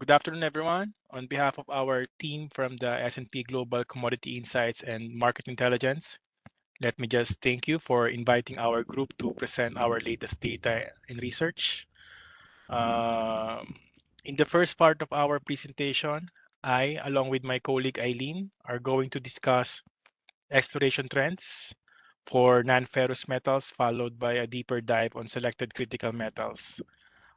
Good afternoon, everyone. On behalf of our team from the S&P Global Commodity Insights and Market Intelligence, let me just thank you for inviting our group to present our latest data and research. Um, in the first part of our presentation, I, along with my colleague Eileen, are going to discuss exploration trends for non-ferrous metals, followed by a deeper dive on selected critical metals.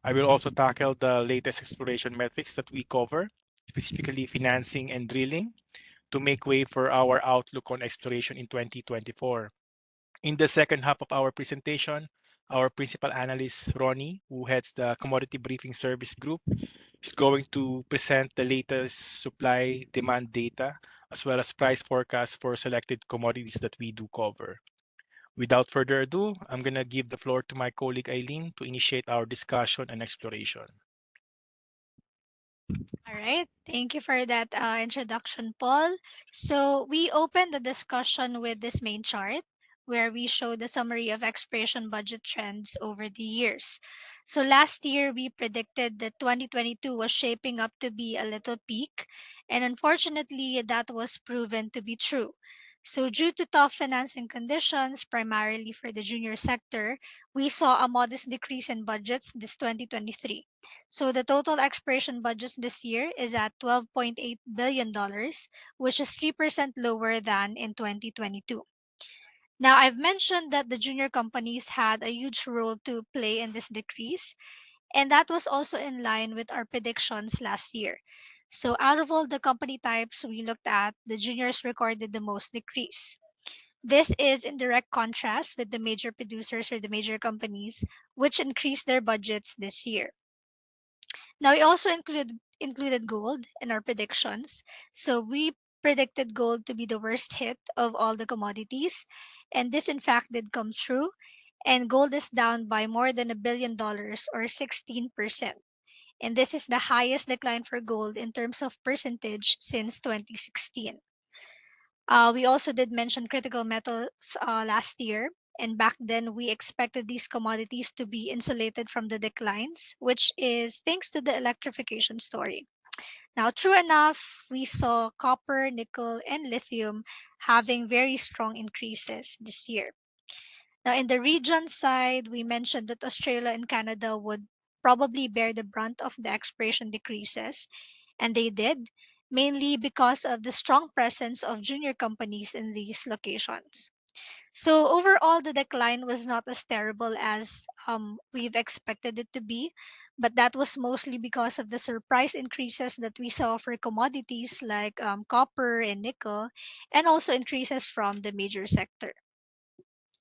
I will also tackle the latest exploration metrics that we cover, specifically financing and drilling, to make way for our outlook on exploration in 2024. In the second half of our presentation, our principal analyst, Ronnie, who heads the Commodity Briefing Service Group, is going to present the latest supply demand data as well as price forecasts for selected commodities that we do cover. Without further ado, I'm going to give the floor to my colleague Eileen to initiate our discussion and exploration. All right. Thank you for that introduction, Paul. So we opened the discussion with this main chart where we show the summary of exploration budget trends over the years. So last year we predicted that 2022 was shaping up to be a little peak, and unfortunately that was proven to be true. So due to tough financing conditions, primarily for the junior sector, we saw a modest decrease in budgets this 2023. So the total exploration budget this year is at $12.8 billion, which is 3% lower than in 2022. Now, I've mentioned that the junior companies had a huge role to play in this decrease, and that was also in line with our predictions last year. So out of all the company types we looked at, the juniors recorded the most decrease. This is in direct contrast with the major producers or the major companies, which increased their budgets this year. Now we also included gold in our predictions. So we predicted gold to be the worst hit of all the commodities, and this in fact did come true. And gold is down by more than $1 billion or 16%. And this is the highest decline for gold in terms of percentage since 2016. We also did mention critical metals last year, and back then we expected these commodities to be insulated from the declines, which is thanks to the electrification story. Now, true enough, we saw copper, nickel, and lithium having very strong increases this year. Now, in the region side, we mentioned that Australia and Canada would probably bear the brunt of the exploration decreases, and they did, mainly because of the strong presence of junior companies in these locations. So, overall, the decline was not as terrible as we've expected it to be, but that was mostly because of the surprise increases that we saw for commodities like copper and nickel, and also increases from the major sector.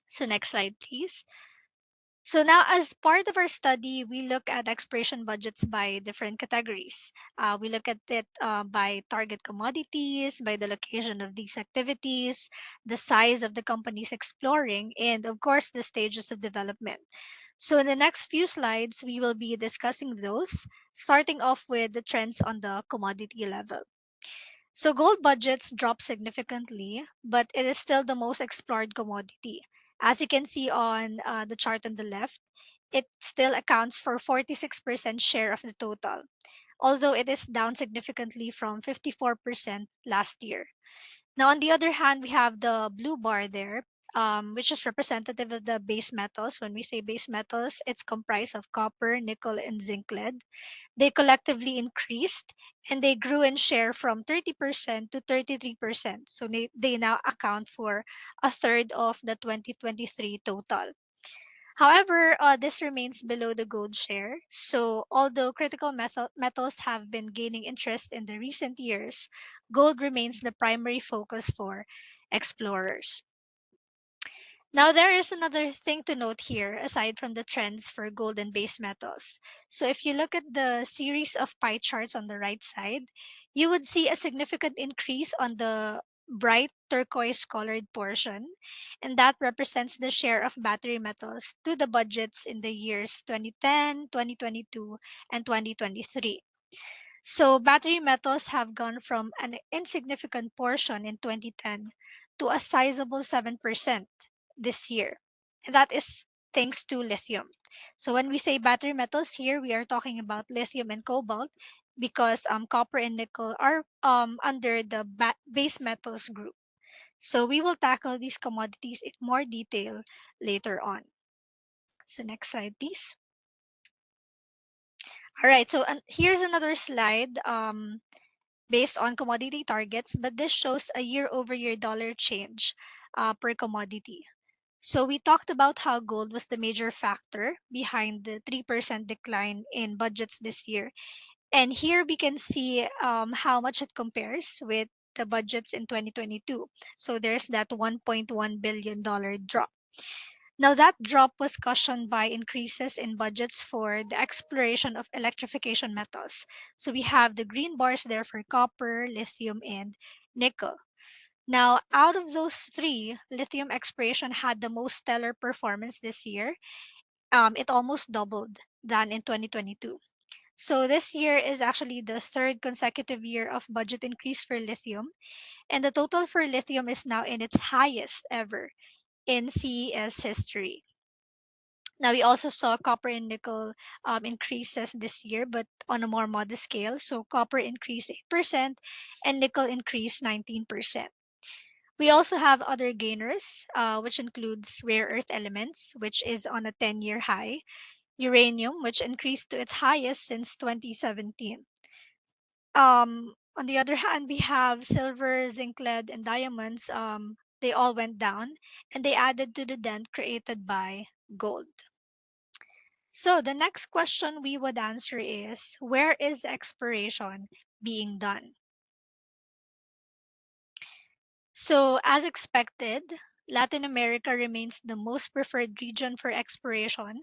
So, next slide, please. So now, as part of our study, we look at exploration budgets by different categories. We look at it by target commodities, by the location of these activities, the size of the companies exploring, and of course, the stages of development. So in the next few slides, we will be discussing those, starting off with the trends on the commodity level. So gold budgets dropped significantly, but it is still the most explored commodity. As you can see on the chart on the left, it still accounts for 46% share of the total, although it is down significantly from 54% last year. Now, on the other hand, we have the blue bar there, which is representative of the base metals. When we say base metals, it's comprised of copper, nickel, and zinc lead. They collectively increased and they grew in share from 30% to 33%. So they now account for a third of the 2023 total. However, this remains below the gold share. So, although critical metals have been gaining interest in the recent years, gold remains the primary focus for explorers. Now, there is another thing to note here aside from the trends for gold and base metals. So, if you look at the series of pie charts on the right side, you would see a significant increase on the bright turquoise colored portion, and that represents the share of battery metals to the budgets in the years 2010, 2022, and 2023. So, battery metals have gone from an insignificant portion in 2010 to a sizable 7% this year. And that is thanks to lithium. So, when we say battery metals here, we are talking about lithium and cobalt. because copper and nickel are under the base metals group. So we will tackle these commodities in more detail later on. So next slide, please. All right, so here's another slide based on commodity targets, but this shows a year-over-year dollar change per commodity. So we talked about how gold was the major factor behind the 3% decline in budgets this year. And here we can see how much it compares with the budgets in 2022. So there's that $1.1 billion drop. Now, that drop was cushioned by increases in budgets for the exploration of electrification metals. So we have the green bars there for copper, lithium, and nickel. Now, out of those three, lithium exploration had the most stellar performance this year. It almost doubled than in 2022. So this year is actually the third consecutive year of budget increase for lithium, and the total for lithium is now in its highest ever in CES history. Now, we also saw copper and nickel increases this year, but on a more modest scale. So copper increased 8% and nickel increased 19%. We also have other gainers, which includes rare earth elements, which is on a 10-year high, uranium, which increased to its highest since 2017. On the other hand, we have silver, zinc, lead, and diamonds. They all went down, and they added to the dent created by gold. So the next question we would answer is, where is exploration being done? So as expected, Latin America remains the most preferred region for exploration,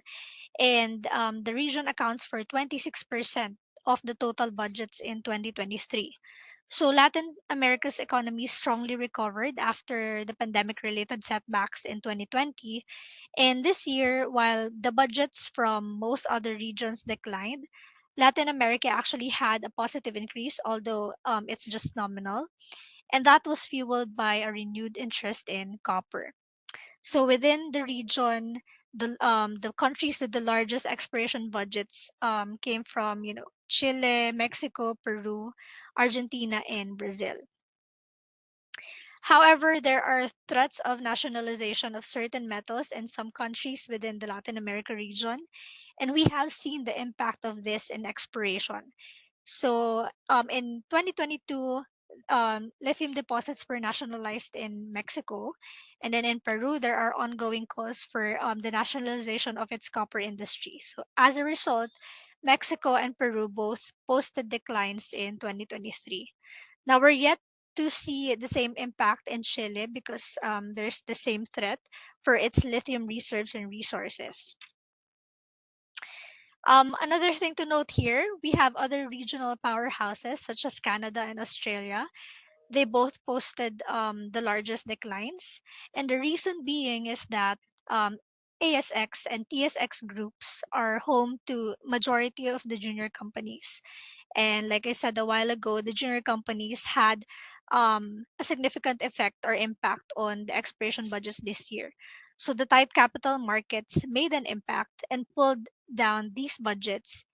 and the region accounts for 26% of the total budgets in 2023. So Latin America's economy strongly recovered after the pandemic-related setbacks in 2020. And this year, while the budgets from most other regions declined, Latin America actually had a positive increase, although it's just nominal. And that was fueled by a renewed interest in copper. So within the region, the countries with the largest exploration budgets came from Chile, Mexico, Peru, Argentina, and Brazil. However, there are threats of nationalization of certain metals in some countries within the Latin America region, and we have seen the impact of this in exploration. So in 2022, lithium deposits were nationalized in Mexico. And then in Peru, there are ongoing calls for the nationalization of its copper industry. So as a result, Mexico and Peru both posted declines in 2023. Now we're yet to see the same impact in Chile because there's the same threat for its lithium reserves and resources. Another thing to note here, we have other regional powerhouses such as Canada and Australia. They both posted the largest declines. And the reason being is that ASX and TSX groups are home to majority of the junior companies. And like I said a while ago, the junior companies had a significant effect or impact on the exploration budgets this year. So the tight capital markets made an impact and pulled down these budgets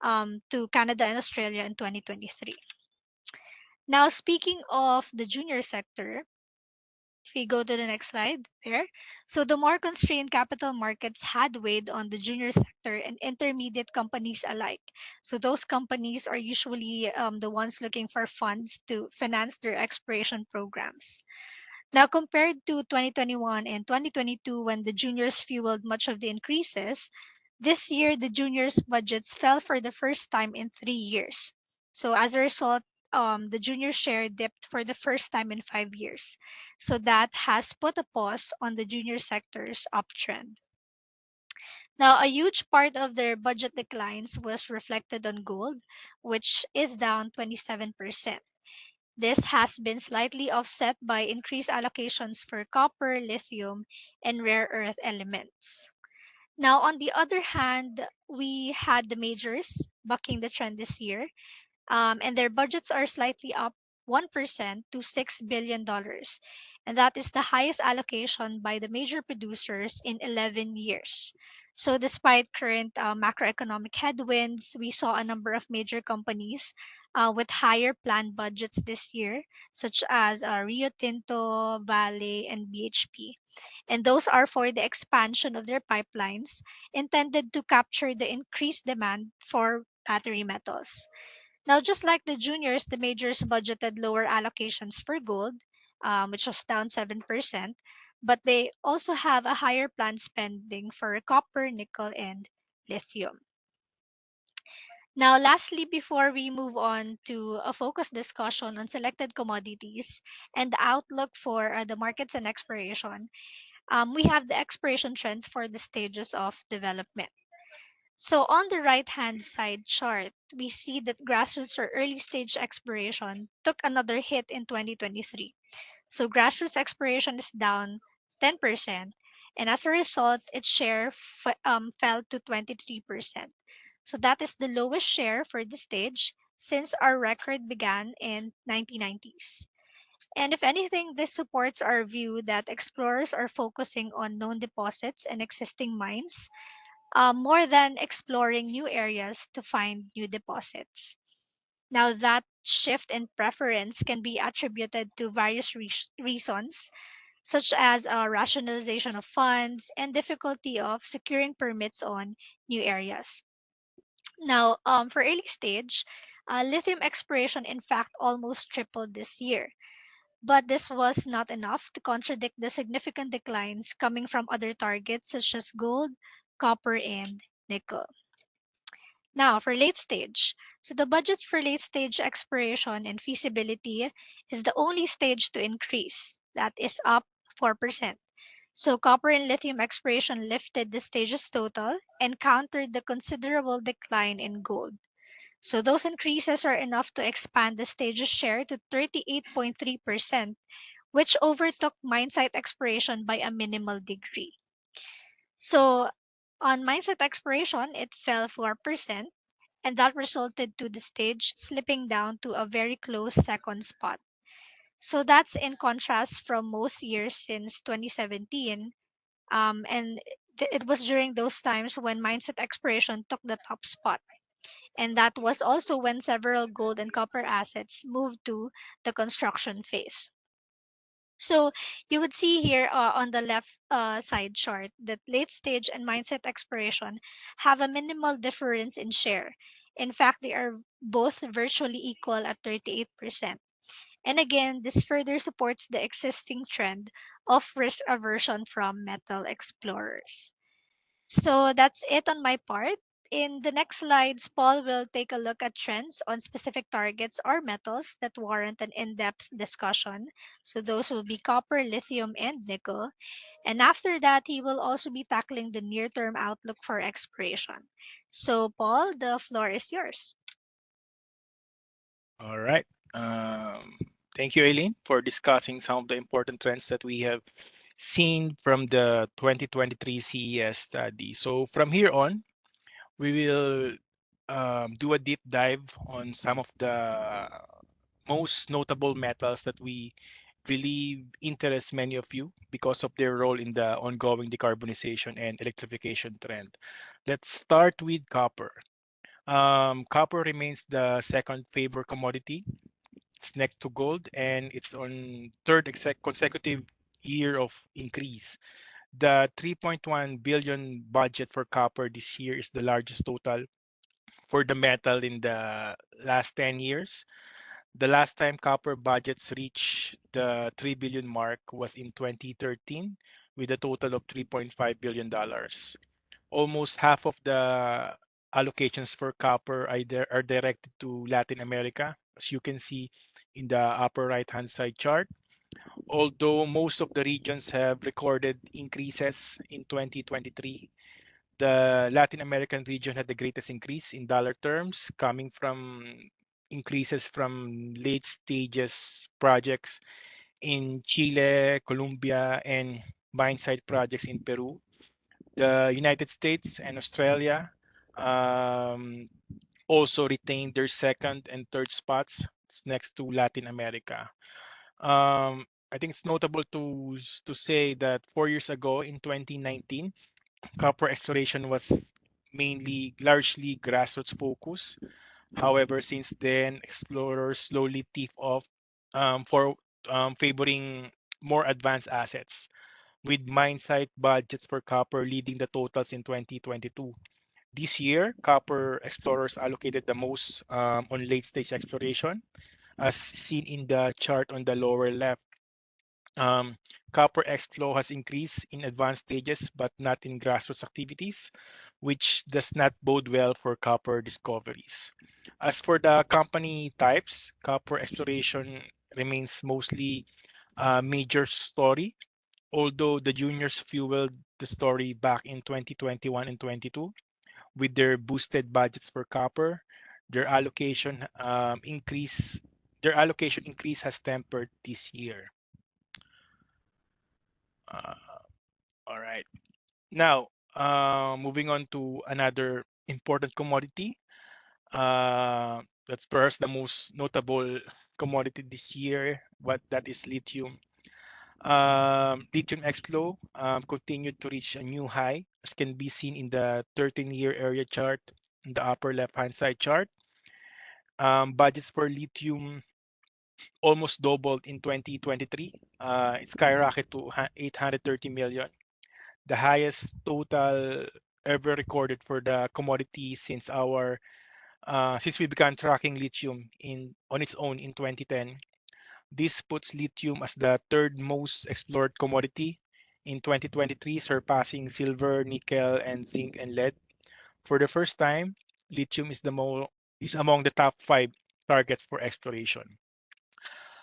to Canada and Australia in 2023. Now, speaking of the junior sector, if we go to the next slide there. So the more constrained capital markets had weighed on the junior sector and intermediate companies alike. So those companies are usually the ones looking for funds to finance their exploration programs. Now, compared to 2021 and 2022, when the juniors fueled much of the increases, this year the juniors' budgets fell for the first time in 3 years. So, as a result, the junior share dipped for the first time in 5 years. So, that has put a pause on the junior sector's uptrend. Now, a huge part of their budget declines was reflected on gold, which is down 27%. This has been slightly offset by increased allocations for copper, lithium, and rare earth elements. Now, on the other hand, we had the majors bucking the trend this year, and their budgets are slightly up 1% to $6 billion. and that is the highest allocation by the major producers in 11 years. So, despite current macroeconomic headwinds, we saw a number of major companies with higher planned budgets this year, such as Rio Tinto, Vale, and BHP. And those are for the expansion of their pipelines intended to capture the increased demand for battery metals. Now, just like the juniors, the majors budgeted lower allocations for gold, which was down 7%, but they also have a higher planned spending for copper, nickel, and lithium. Now, lastly, before we move on to a focused discussion on selected commodities and the outlook for the markets and exploration, we have the exploration trends for the stages of development. So on the right-hand side chart, we see that grassroots or early stage exploration took another hit in 2023. So grassroots exploration is down 10%, and as a result, its share fell to 23%. So that is the lowest share for the stage since our record began in 1990s. And if anything, this supports our view that explorers are focusing on known deposits and existing mines more than exploring new areas to find new deposits. Now, that shift in preference can be attributed to various reasons, such as rationalization of funds and difficulty of securing permits on new areas. Now, for early stage, lithium exploration in fact almost tripled this year. But this was not enough to contradict the significant declines coming from other targets such as gold, copper, and nickel. Now, for late stage. So, the budget for late stage exploration and feasibility is the only stage to increase. That is up 4%. So, copper and lithium exploration lifted the stage's total and countered the considerable decline in gold. So, those increases are enough to expand the stage's share to 38.3%, which overtook mine site exploration by a minimal degree. So, on mine site exploration, it fell 4%, and that resulted to the stage slipping down to a very close second spot. So that's in contrast from most years since 2017. And it was during those times when mindset exploration took the top spot. And that was also when several gold and copper assets moved to the construction phase. So you would see here on the left side chart that late stage and mindset exploration have a minimal difference in share. In fact, they are both virtually equal at 38%. And again, this further supports the existing trend of risk aversion from metal explorers. So that's it on my part. In the next slides, Paul will take a look at trends on specific targets or metals that warrant an in depth discussion. So those will be copper, lithium, and nickel. And after that, he will also be tackling the near term outlook for exploration. So, Paul, the floor is yours. All right. Um, Thank you, Eileen, for discussing some of the important trends that we have seen from the 2023 CES study. So from here on, we will do a deep dive on some of the most notable metals that we believe interest many of you because of their role in the ongoing decarbonization and electrification trend. Let's start with copper. Copper remains the second favorite commodity. It's next to gold, and it's on third consecutive year of increase. The 3.1 billion budget for copper this year is the largest total for the metal in the last 10 years. The last time copper budgets reached the 3 billion mark was in 2013 with a total of $3.5 billion. Almost half of the allocations for copper are directed to Latin America, as you can see in the upper right-hand side chart. Although most of the regions have recorded increases in 2023, the Latin American region had the greatest increase in dollar terms, coming from increases from late stages projects in Chile, Colombia, and mine site projects in Peru. The United States and Australia um, also retained their second and third spots next to Latin America. I think it's notable to say that 4 years ago in 2019, copper exploration was mainly largely grassroots focus. However, since then, explorers slowly tip off for favoring more advanced assets, with mine site budgets for copper leading the totals in 2022. This year, copper explorers allocated the most on late-stage exploration, as seen in the chart on the lower left. Um, Copper exflow has increased in advanced stages, but not in grassroots activities, which does not bode well for copper discoveries. As for the company types, copper exploration remains mostly a major story, although the juniors fueled the story back in 2021 and 22 with their boosted budgets for copper. Their allocation increase their allocation increase has tempered this year. Uh, all right. Now, moving on to another important commodity. That's perhaps the most notable commodity this year, but that is lithium. Lithium exflow continued to reach a new high, as can be seen in the 13-year area chart in the upper left-hand side chart. Budgets for lithium almost doubled in 2023. It skyrocketed to 830 million, the highest total ever recorded for the commodity since we began tracking lithium in on its own in 2010. This puts lithium as the third most explored commodity in 2023, surpassing silver, nickel, and zinc and lead. For the first time, lithium is among the top five targets for exploration.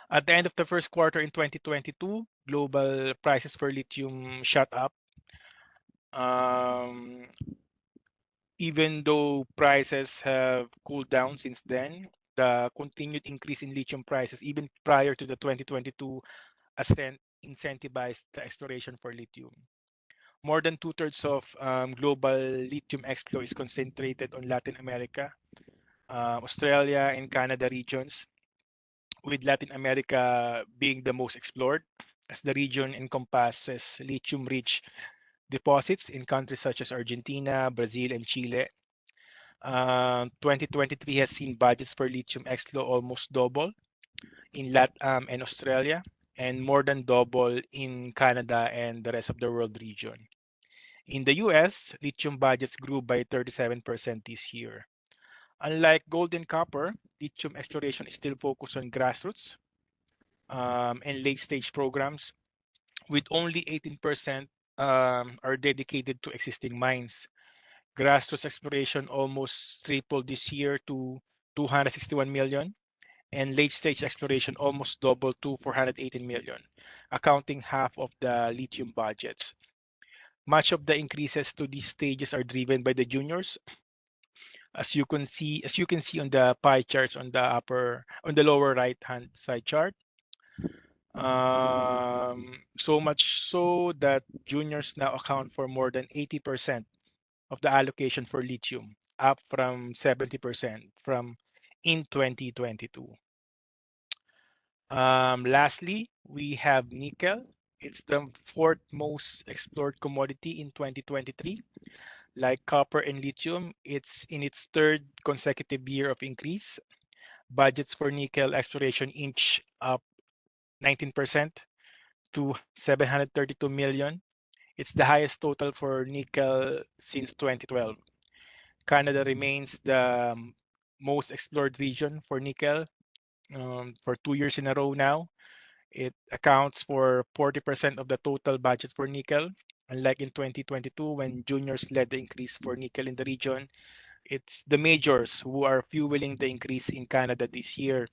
At the end of the first quarter in 2022, global prices for lithium shot up. Um, Even though prices have cooled down since then, the continued increase in lithium prices, even prior to the 2022 ascent, incentivized the exploration for lithium. More than two-thirds of global lithium exploration is concentrated on Latin America, Australia, and Canada regions, with Latin America being the most explored, as the region encompasses lithium-rich deposits in countries such as Argentina, Brazil, and Chile. 2023 has seen budgets for lithium exflow almost double in LATAM and Australia, and more than double in Canada and the rest of the world region. In the US, lithium budgets grew by 37% this year. Unlike gold and copper, lithium exploration is still focused on grassroots and late stage programs, with only 18% are dedicated to existing mines. Grassroots exploration almost tripled this year to 261 million, and late-stage exploration almost doubled to 418 million, accounting half of the lithium budgets. Much of the increases to these stages are driven by the juniors, as you can see on the pie charts on the lower right-hand side chart. So much so that juniors now account for more than 80% of the allocation for lithium, up from 70% from in 2022. Lastly, we have nickel. It's the fourth most explored commodity in 2023. Like copper and lithium, it's in its third consecutive year of increase. Budgets for nickel exploration inch up 19% to 732 million. It's the highest total for nickel since 2012. Canada remains the most explored region for nickel for 2 years in a row now. It accounts for 40% of the total budget for nickel. Unlike in 2022, when juniors led the increase for nickel in the region, it's the majors who are fueling the increase in Canada this year.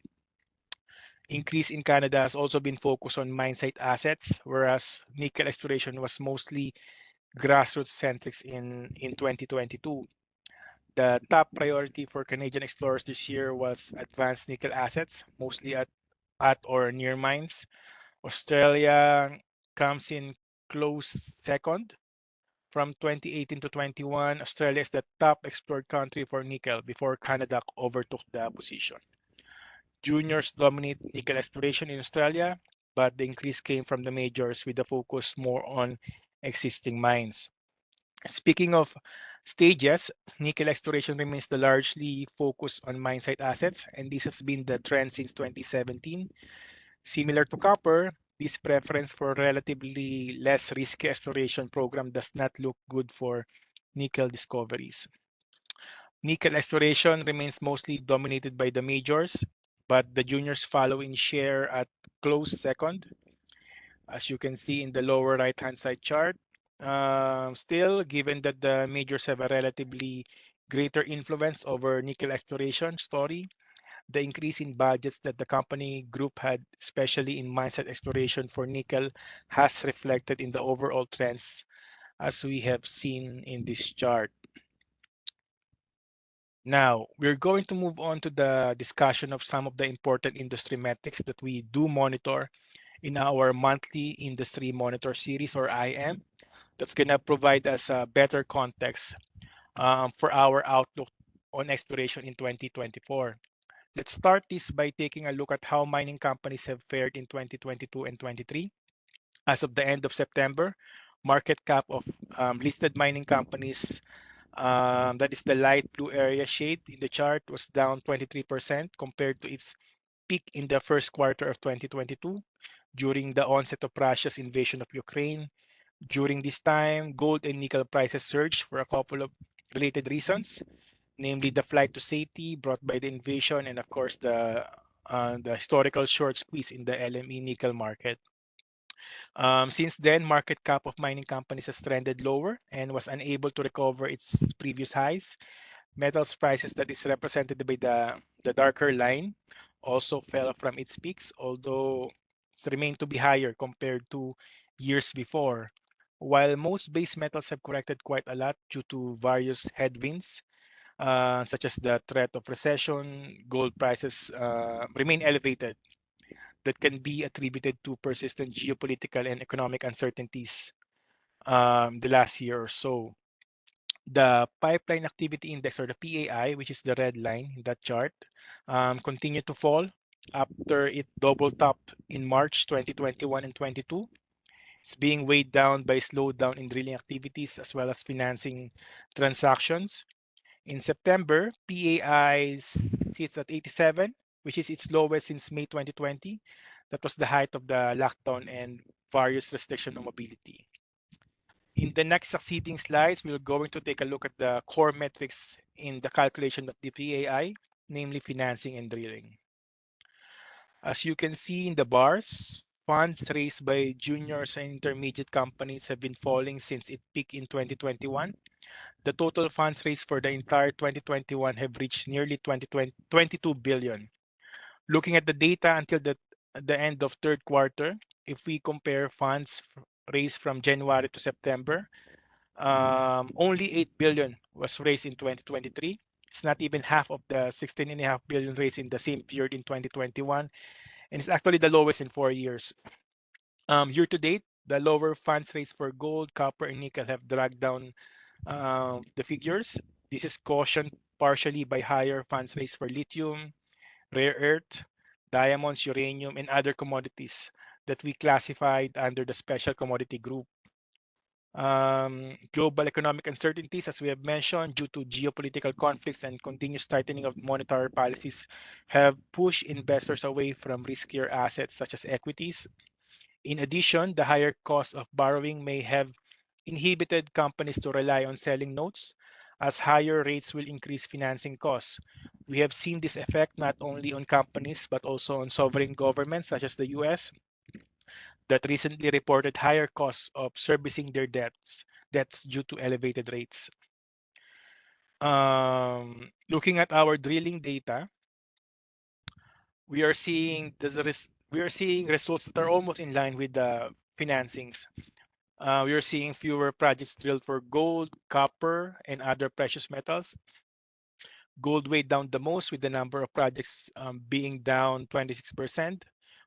Increase in Canada has also been focused on mine site assets, whereas nickel exploration was mostly grassroots centric in 2022. The top priority for Canadian explorers this year was advanced nickel assets, mostly at or near mines. Australia comes in close second. From 2018 to 21, Australia is the top explored country for nickel before Canada overtook the position. Juniors dominate nickel exploration in Australia, but the increase came from the majors with the focus more on existing mines. Speaking of stages, nickel exploration remains the largely focused on mine site assets, and this has been the trend since 2017. Similar to copper, this preference for relatively less risky exploration program does not look good for nickel discoveries. Nickel exploration remains mostly dominated by the majors, but the juniors follow in share at close second, as you can see in the lower right-hand side chart. Still, given that the majors have a relatively greater influence over nickel exploration story, the increase in budgets that the company group had, especially in mindset exploration for nickel, has reflected in the overall trends as we have seen in this chart. Now, we're going to move on to the discussion of some of the important industry metrics that we do monitor in our monthly industry monitor series, or IM. That's going to provide us a better context for our outlook on exploration in 2024. Let's start this by taking a look at how mining companies have fared in 2022 and 23. As of the end of September, market cap of listed mining companies, that is the light blue area shade in the chart, was down 23% compared to its peak in the first quarter of 2022 during the onset of Russia's invasion of Ukraine. During this time, gold and nickel prices surged for a couple of related reasons, namely the flight to safety brought by the invasion and, of course, the historical short squeeze in the LME nickel market. Since then, market cap of mining companies has trended lower and was unable to recover its previous highs. Metals prices that is represented by the darker line also fell from its peaks, although it's remained to be higher compared to years before. While most base metals have corrected quite a lot due to various headwinds, such as the threat of recession, gold prices remain elevated. That can be attributed to persistent geopolitical and economic uncertainties the last year or so. The pipeline activity index, or the PAI, which is the red line in that chart, continued to fall after it double topped in March 2021 and 22. It's being weighed down by slowdown in drilling activities as well as financing transactions. In September, PAI sits at 87, which is its lowest since May 2020. That was the height of the lockdown and various restriction on mobility. In the next succeeding slides, we're going to take a look at the core metrics in the calculation of the PAI, namely financing and drilling. As you can see in the bars, funds raised by juniors and intermediate companies have been falling since it peaked in 2021. The total funds raised for the entire 2021 have reached nearly 22 billion. Looking at the data until the end of third quarter, if we compare funds raised from January to September, only 8 billion was raised in 2023. It's not even half of the 16.5 billion raised in the same period in 2021, and it's actually the lowest in 4 years. Year to date, the lower funds raised for gold, copper, and nickel have dragged down the figures. This is cautioned partially by higher funds raised for lithium, rare earth, diamonds, uranium, and other commodities that we classified under the special commodity group. Global economic uncertainties, as we have mentioned, due to geopolitical conflicts and continuous tightening of monetary policies, have pushed investors away from riskier assets such as equities. In addition, the higher cost of borrowing may have inhibited companies to rely on selling notes, as higher rates will increase financing costs. We have seen this effect not only on companies but also on sovereign governments such as the US, that recently reported higher costs of servicing their debts due to elevated rates. Looking at our drilling data, we are seeing results that are almost in line with the financings. We are seeing fewer projects drilled for gold, copper, and other precious metals. Gold weighed down the most, with the number of projects being down 26%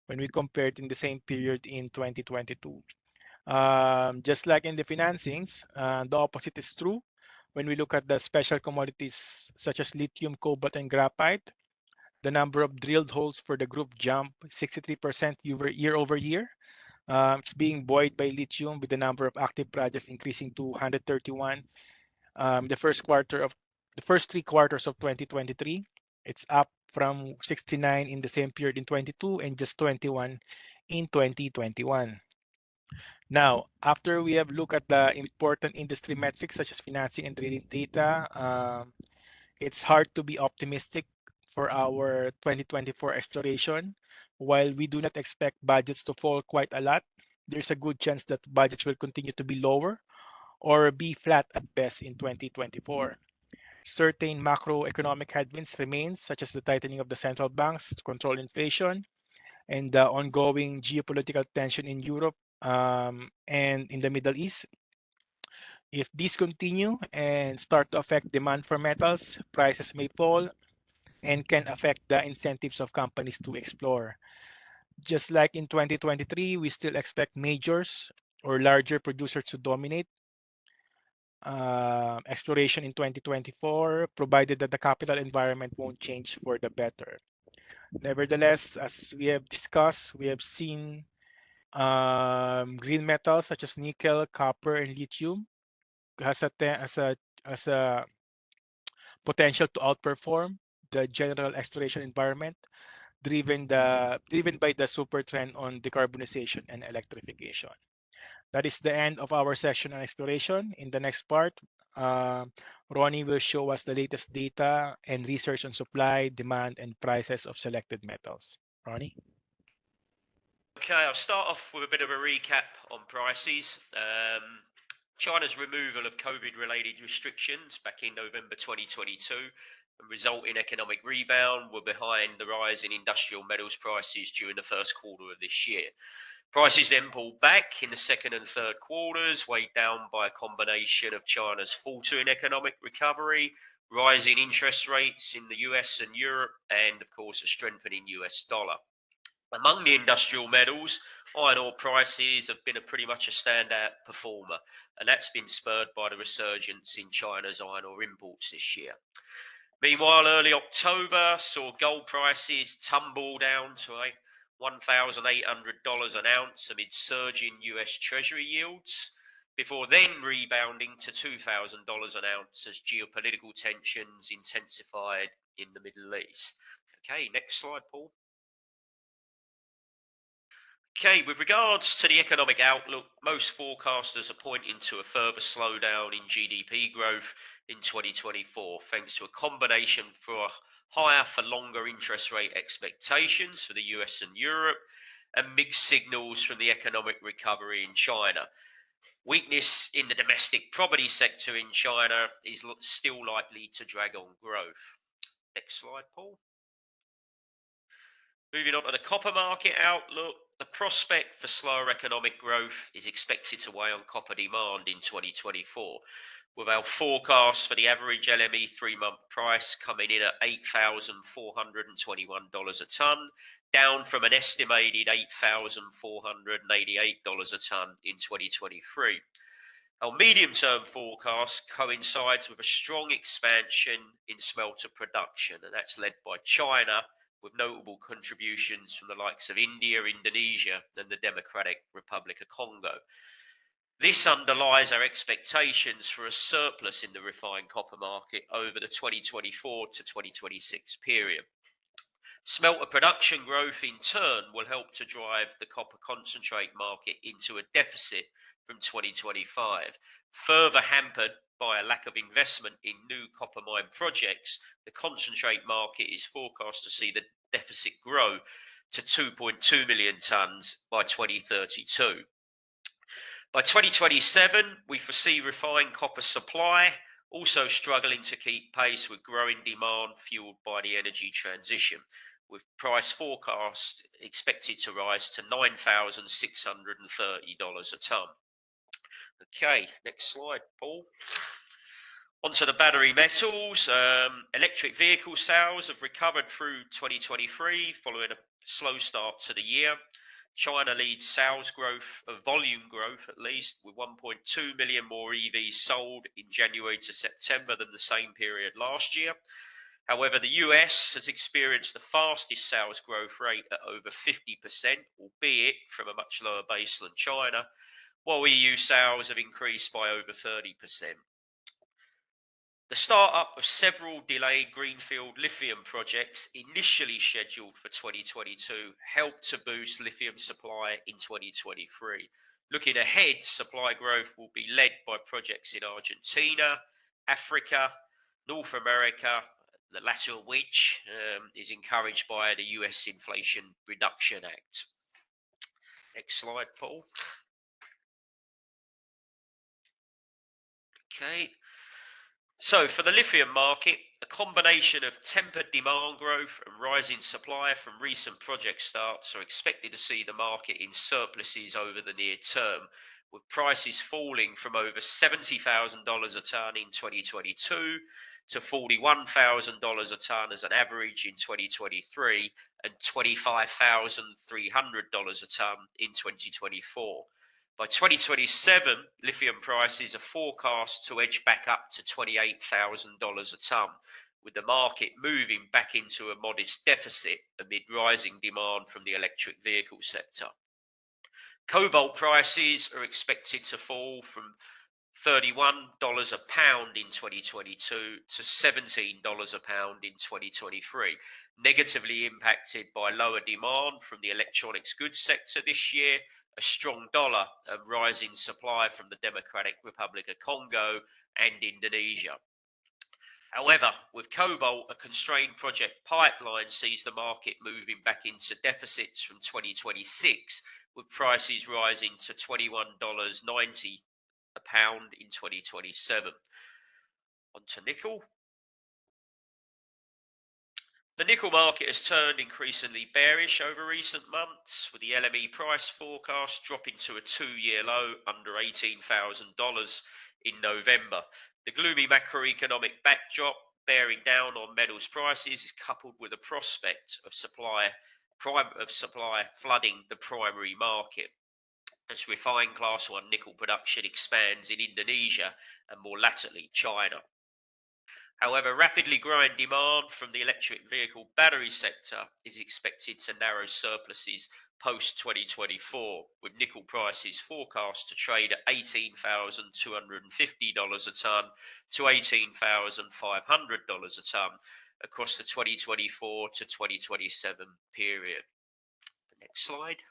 when we compare it in the same period in 2022. Just like in the financings, the opposite is true. When we look at the special commodities such as lithium, cobalt, and graphite, The number of drilled holes for the group jumped 63% year over year. It's being buoyed by lithium, with the number of active projects increasing to 131 the first 3 quarters of 2023. It's up from 69 in the same period in 22 and just 21 in 2021. Now, after we have looked at the important industry metrics such as financing and drilling data, it's hard to be optimistic for our 2024 exploration. While we do not expect budgets to fall quite a lot, there's a good chance that budgets will continue to be lower or be flat at best in 2024. Certain macroeconomic headwinds remain, such as the tightening of the central banks to control inflation and the ongoing geopolitical tension in Europe and in the Middle East. If these continue and start to affect demand for metals, prices may fall and can affect the incentives of companies to explore. Just like in 2023, we still expect majors or larger producers to dominate exploration in 2024, provided that the capital environment won't change for the better. Nevertheless, as we have discussed, we have seen green metals such as nickel, copper, and lithium has a potential to outperform the general exploration environment, driven by the super trend on decarbonization and electrification. That is the end of our session on exploration. In the next part, Ronnie will show us the latest data and research on supply, demand, and prices of selected metals. Ronnie? Okay, I'll start off with a bit of a recap on prices. China's removal of COVID-related restrictions back in November 2022 and resulting economic rebound were behind the rise in industrial metals prices during the first quarter of this year. Prices then pulled back in the second and third quarters, weighed down by a combination of China's faltering economic recovery, rising interest rates in the US and Europe, and of course a strengthening US dollar. Among the industrial metals, iron ore prices have been pretty much a standout performer, and that's been spurred by the resurgence in China's iron ore imports this year. Meanwhile, early October saw gold prices tumble down to $1,800 an ounce amid surging US Treasury yields, before then rebounding to $2,000 an ounce as geopolitical tensions intensified in the Middle East. Okay, next slide, Paul. Okay, with regards to the economic outlook, most forecasters are pointing to a further slowdown in GDP growth in 2024, thanks to a combination for higher for longer interest rate expectations for the US and Europe, and mixed signals from the economic recovery in China. Weakness in the domestic property sector in China is still likely to drag on growth. Next slide, Paul. Moving on to the copper market outlook, the prospect for slower economic growth is expected to weigh on copper demand in 2024, with our forecast for the average LME 3-month price coming in at $8,421 a tonne, down from an estimated $8,488 a tonne in 2023. Our medium-term forecast coincides with a strong expansion in smelter production, and that's led by China, with notable contributions from the likes of India, Indonesia, and the Democratic Republic of Congo. This underlies our expectations for a surplus in the refined copper market over the 2024 to 2026 period. Smelter production growth in turn will help to drive the copper concentrate market into a deficit from 2025, further hampered by a lack of investment in new copper mine projects. The concentrate market is forecast to see the deficit grow to 2.2 million tonnes by 2032. By 2027, we foresee refined copper supply also struggling to keep pace with growing demand fueled by the energy transition, with price forecast expected to rise to $9,630 a tonne. Okay, next slide, Paul. Onto the battery metals. Electric vehicle sales have recovered through 2023 following a slow start to the year. China leads sales growth, volume growth at least, with 1.2 million more EVs sold in January to September than the same period last year. However, the US has experienced the fastest sales growth rate at over 50%, albeit from a much lower base than China, while EU sales have increased by over 30%. The start-up of several delayed greenfield lithium projects initially scheduled for 2022 helped to boost lithium supply in 2023. Looking ahead, supply growth will be led by projects in Argentina, Africa, North America, the latter of which is encouraged by the US Inflation Reduction Act. Next slide, Paul. Okay. So for the lithium market, a combination of tempered demand growth and rising supply from recent project starts are expected to see the market in surpluses over the near term, with prices falling from over $70,000 a tonne in 2022 to $41,000 a tonne as an average in 2023 and $25,300 a tonne in 2024. By 2027, lithium prices are forecast to edge back up to $28,000 a tonne, with the market moving back into a modest deficit amid rising demand from the electric vehicle sector. Cobalt prices are expected to fall from $31 a pound in 2022 to $17 a pound in 2023, negatively impacted by lower demand from the electronics goods sector this year, a strong dollar, and rising supply from the Democratic Republic of Congo and Indonesia. However, with cobalt, a constrained project pipeline sees the market moving back into deficits from 2026, with prices rising to $21.90 a pound in 2027. On to nickel. The nickel market has turned increasingly bearish over recent months, with the LME price forecast dropping to a two-year low under $18,000 in November. The gloomy macroeconomic backdrop bearing down on metals prices is coupled with a prospect of supply flooding the primary market as refined Class 1 nickel production expands in Indonesia and more latterly China. However, rapidly growing demand from the electric vehicle battery sector is expected to narrow surpluses post-2024, with nickel prices forecast to trade at $18,250 a tonne to $18,500 a tonne across the 2024 to 2027 period. Next slide.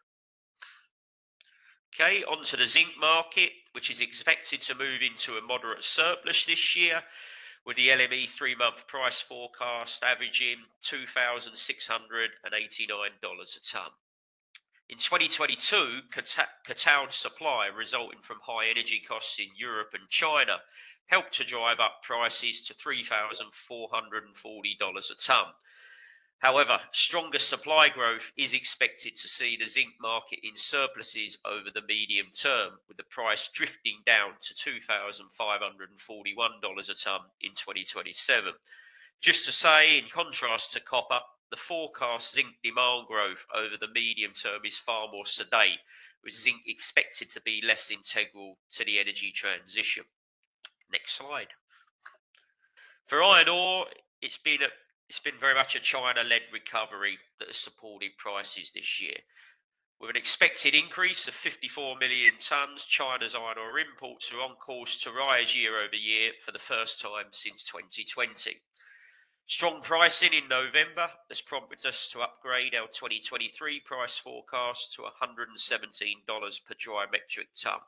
Okay, on to the zinc market, which is expected to move into a moderate surplus this year, with the LME 3-month price forecast averaging $2,689 a tonne. In 2022, curtailed supply resulting from high energy costs in Europe and China helped to drive up prices to $3,440 a tonne. However, stronger supply growth is expected to see the zinc market in surpluses over the medium term, with the price drifting down to $2,541 a tonne in 2027. Just to say, in contrast to copper, the forecast zinc demand growth over the medium term is far more sedate, with zinc expected to be less integral to the energy transition. Next slide. For iron ore, it's been very much a China-led recovery that has supported prices this year. With an expected increase of 54 million tonnes, China's iron ore imports are on course to rise year over year for the first time since 2020. Strong pricing in November has prompted us to upgrade our 2023 price forecast to $117 per dry metric tonne.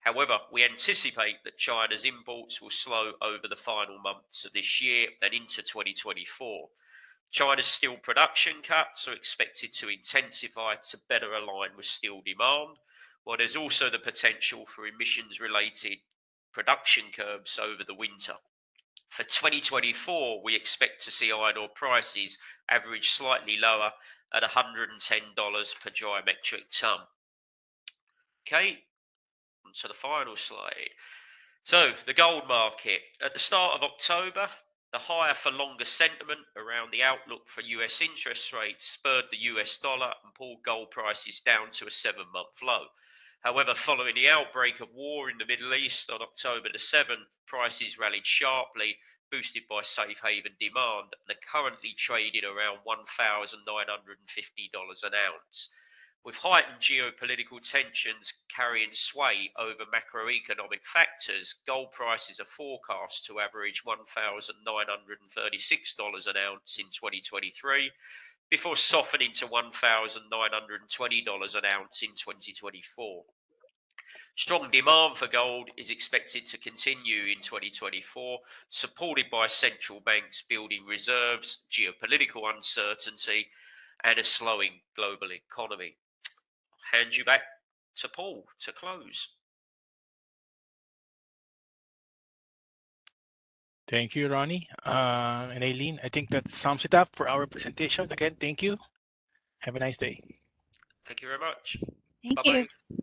However, we anticipate that China's imports will slow over the final months of this year and into 2024. China's steel production cuts are expected to intensify to better align with steel demand, while there's also the potential for emissions-related production curbs over the winter. For 2024, we expect to see iron ore prices average slightly lower at $110 per dry metric tonne. Okay. To the final slide. So the gold market. At the start of October, the higher for longer sentiment around the outlook for US interest rates spurred the US dollar and pulled gold prices down to a 7-month low. However, following the outbreak of war in the Middle East on October the 7th, prices rallied sharply boosted by safe haven demand, and are currently trading around $1,950 an ounce. With heightened geopolitical tensions carrying sway over macroeconomic factors, gold prices are forecast to average $1,936 an ounce in 2023, before softening to $1,920 an ounce in 2024. Strong demand for gold is expected to continue in 2024, supported by central banks building reserves, geopolitical uncertainty, and a slowing global economy. I'll hand you back to Paul to close. Thank you, Ronnie. And Eillen, I think that sums it up for our presentation. Again, thank you. Have a nice day. Thank you very much. Thank Bye-bye. you.